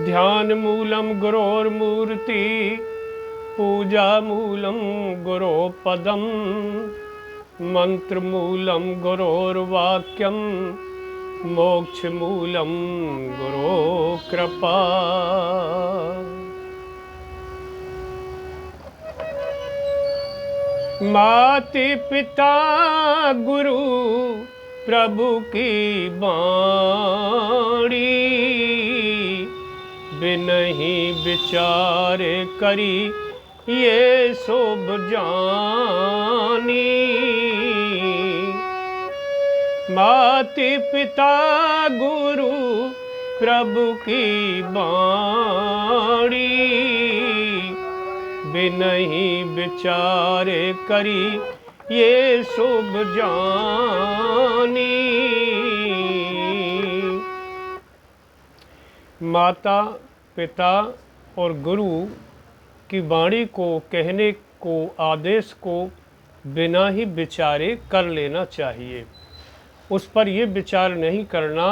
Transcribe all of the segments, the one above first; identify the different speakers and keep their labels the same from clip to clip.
Speaker 1: ध्यान मूलम गुरोर्मूर्ति पूजा मूलम गुरो पदम मंत्र मूलम गुरोर्वाक्यम मोक्ष मूलम गुरो कृपा। माति पिता गुरु प्रभु की बाणी बिनहि विचारे करी ये शोभ जानी। माति पिता गुरु प्रभु की बाणी बिनहि विचारे करी ये शुभ जानी। माता पिता और गुरु की वाणी को कहने को आदेश को बिना ही विचारे कर लेना चाहिए। उस पर ये विचार नहीं करना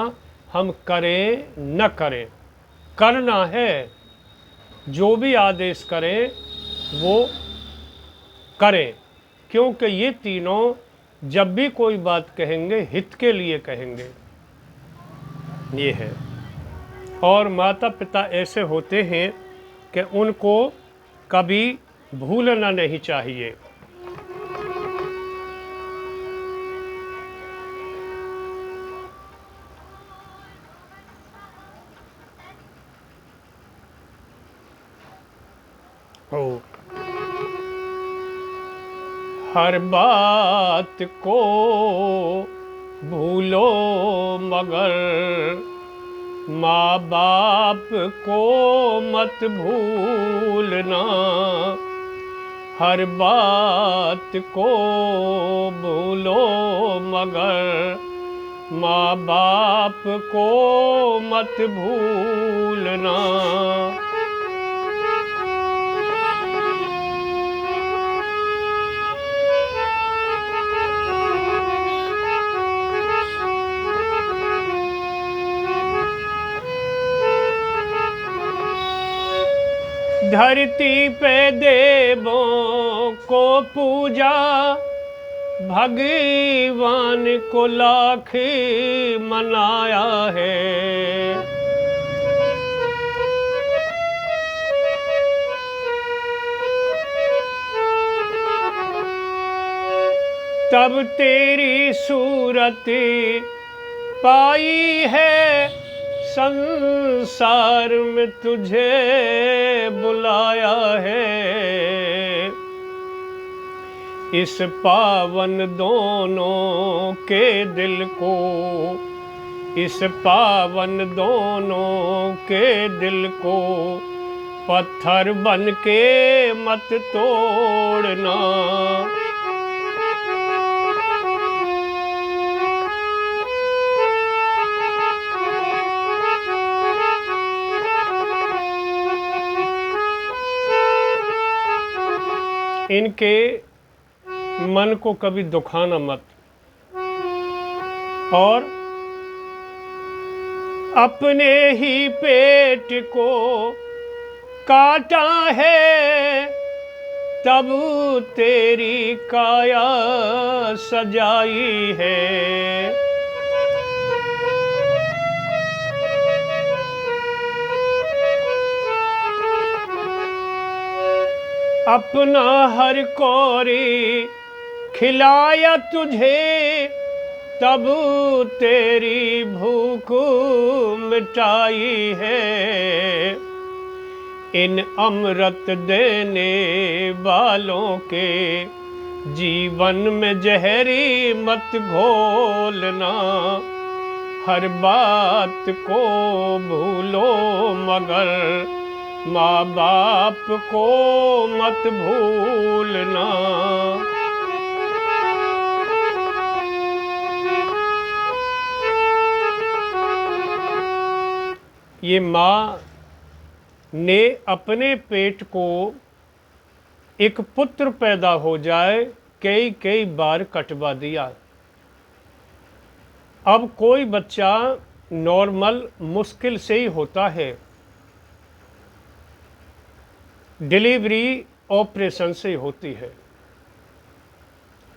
Speaker 1: हम करें न करें, करना है। जो भी आदेश करें वो करें, क्योंकि ये तीनों जब भी कोई बात कहेंगे हित के लिए कहेंगे। ये है। और माता पिता ऐसे होते हैं कि उनको कभी भूलना नहीं चाहिए। हर बात को भूलो मगर माँ बाप को मत भूलना। हर बात को भूलो मगर माँ बाप को मत भूलना। धरती पे देवों को पूजा भगवान को लाख मनाया है। तब तेरी सूरत पाई है, संसार में तुझे बुलाया है। इस पावन दोनों के दिल को, इस पावन दोनों के दिल को पत्थर बन के मत तोड़ना। इनके मन को कभी दुखाना मत। और अपने ही पेट को काटा है, तब तेरी काया सजाई है। अपना हर कोरी खिलाया तुझे, तब तेरी भूख मिटाई है। इन अमृत देने वालों के जीवन में जहरी मत घोलना। हर बात को भूलो मगर माँ बाप को मत भूलना। ये माँ ने अपने पेट को एक पुत्र पैदा हो जाए कई कई बार कटवा दिया। अब कोई बच्चा नॉर्मल मुश्किल से ही होता है, डिलीवरी ऑपरेशन से होती है।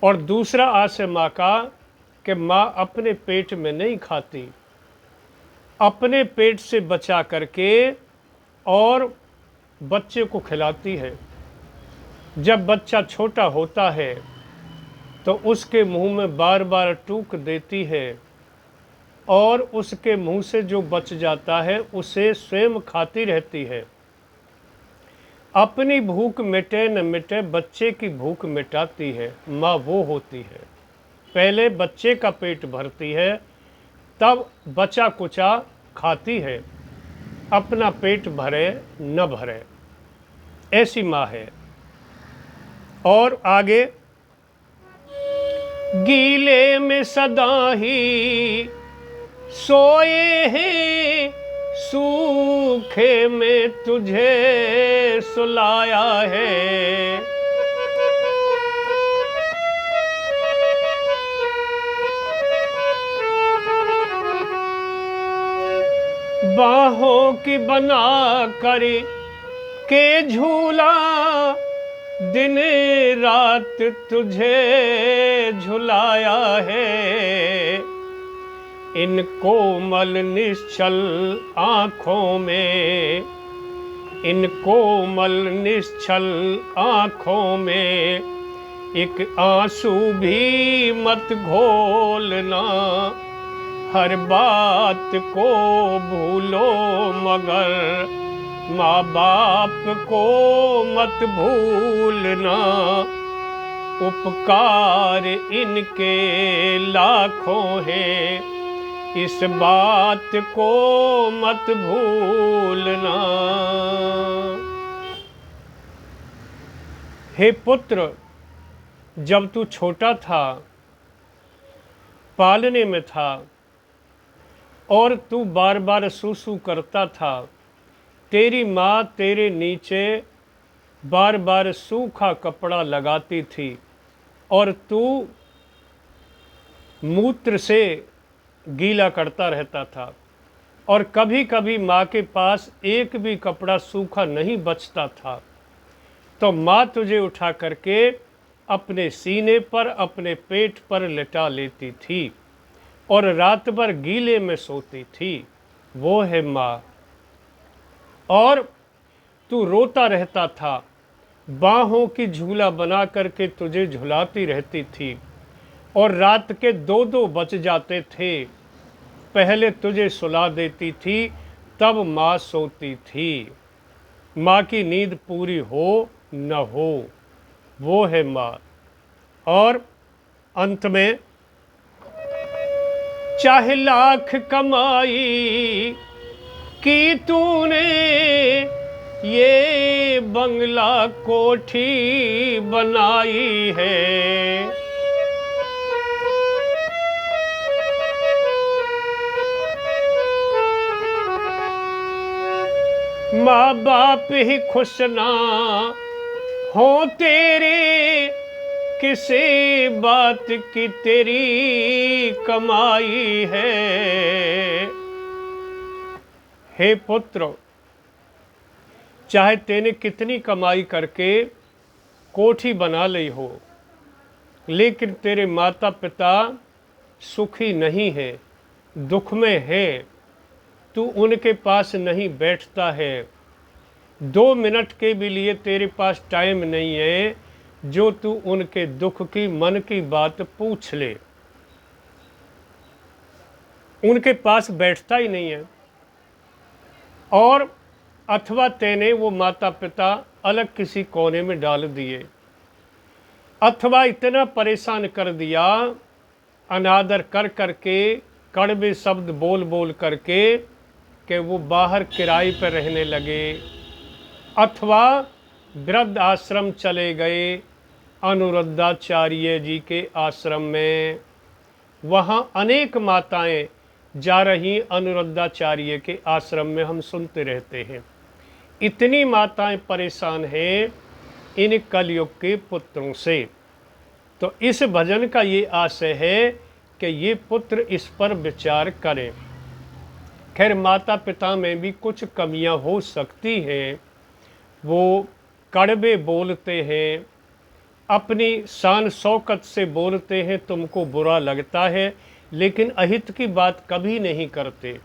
Speaker 1: और दूसरा आशय माँ का कि माँ अपने पेट में नहीं खाती, अपने पेट से बचा करके और बच्चे को खिलाती है। जब बच्चा छोटा होता है तो उसके मुंह में बार बार टूक देती है और उसके मुंह से जो बच जाता है उसे स्वयं खाती रहती है। अपनी भूख मिटे न मिटे, बच्चे की भूख मिटाती है माँ वो होती है। पहले बच्चे का पेट भरती है, तब बचा कुचा खाती है, अपना पेट भरे न भरे, ऐसी माँ है। और आगे, गीले में सदा ही सोए हैं, सूखे में तुझे सुलाया है। बाहों की बना कर के झूला, दिन रात तुझे झुलाया है। इन कोमल निश्चल आँखों में, इन कोमल निश्चल आँखों में एक आंसू भी मत घोलना। हर बात को भूलो मगर माँ बाप को मत भूलना। उपकार इनके लाखों हैं, इस बात को मत भूलना। हे पुत्र, जब तू छोटा था, पालने में था और तू बार बार सूसू करता था, तेरी माँ तेरे नीचे बार बार सूखा कपड़ा लगाती थी और तू मूत्र से गीला करता रहता था। और कभी कभी माँ के पास एक भी कपड़ा सूखा नहीं बचता था, तो माँ तुझे उठा करके अपने सीने पर, अपने पेट पर लिटा लेती थी और रात भर गीले में सोती थी। वो है माँ। और तू रोता रहता था, बाहों की झूला बना करके तुझे झुलाती रहती थी और रात के 2-2 बज जाते थे, पहले तुझे सुला देती थी, तब माँ सोती थी। माँ की नींद पूरी हो न हो, वो है माँ। और अंत में, चाहे लाख कमाई की तूने, ये बंगला कोठी बनाई है। माँ बाप ही खुश ना हो तेरे, किसी बात की तेरी कमाई है। हे पुत्र, चाहे तेने कितनी कमाई करके कोठी बना ली हो, लेकिन तेरे माता पिता सुखी नहीं है, दुख में है, तू उनके पास नहीं बैठता है, 2 मिनट के भी लिए तेरे पास टाइम नहीं है जो तू उनके दुख की, मन की बात पूछ ले। उनके पास बैठता ही नहीं है। और अथवा तेने वो माता पिता अलग किसी कोने में डाल दिए, अथवा इतना परेशान कर दिया, अनादर कर करके, कड़वे शब्द बोल बोल करके, कि वो बाहर किराए पर रहने लगे, अथवा वृद्ध आश्रम चले गए अनुरुद्धाचार्य जी के आश्रम में। वहाँ अनेक माताएं जा रही अनुरुद्धाचार्य के आश्रम में, हम सुनते रहते हैं। इतनी माताएं परेशान हैं इन कलयुग के पुत्रों से। तो इस भजन का ये आशय है कि ये पुत्र इस पर विचार करें। खैर, माता पिता में भी कुछ कमियां हो सकती हैं, वो कड़वे बोलते हैं, अपनी शान शौकत से बोलते हैं, तुमको बुरा लगता है, लेकिन अहित की बात कभी नहीं करते।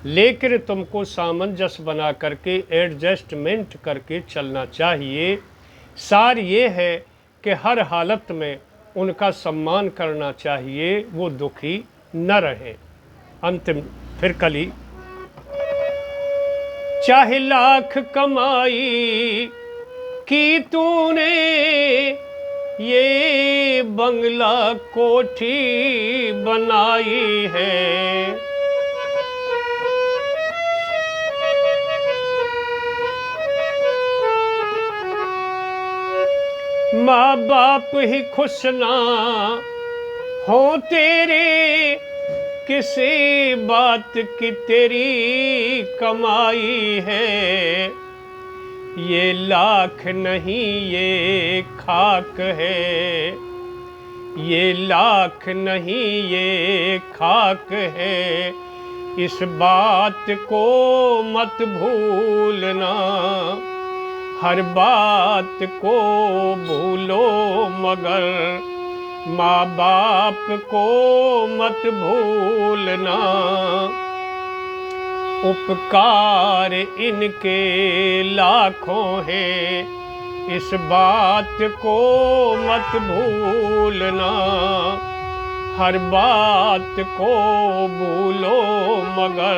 Speaker 1: लेकिन तुमको सामंजस्य बना करके एडजस्टमेंट करके चलना चाहिए। सार ये है कि हर हालत में उनका सम्मान करना चाहिए, वो दुखी न रहे। अंतिम फिर कली, चाहे लाख कमाई की तूने, ये बंगला कोठी बनाई है, माँ बाप ही खुश ना हो तेरे, किसी बात की तेरी कमाई है, ये लाख नहीं ये खाक है, ये लाख नहीं ये खाक है, इस बात को मत भूलना, हर बात को भूलो मगर माँ बाप को मत भूलना, उपकार इनके लाखों हैं, इस बात को मत भूलना, हर बात को भूलो मगर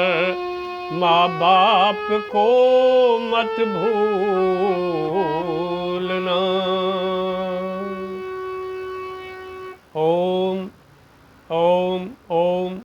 Speaker 1: माँ बाप को मत भूलना। ओम ओम ओम।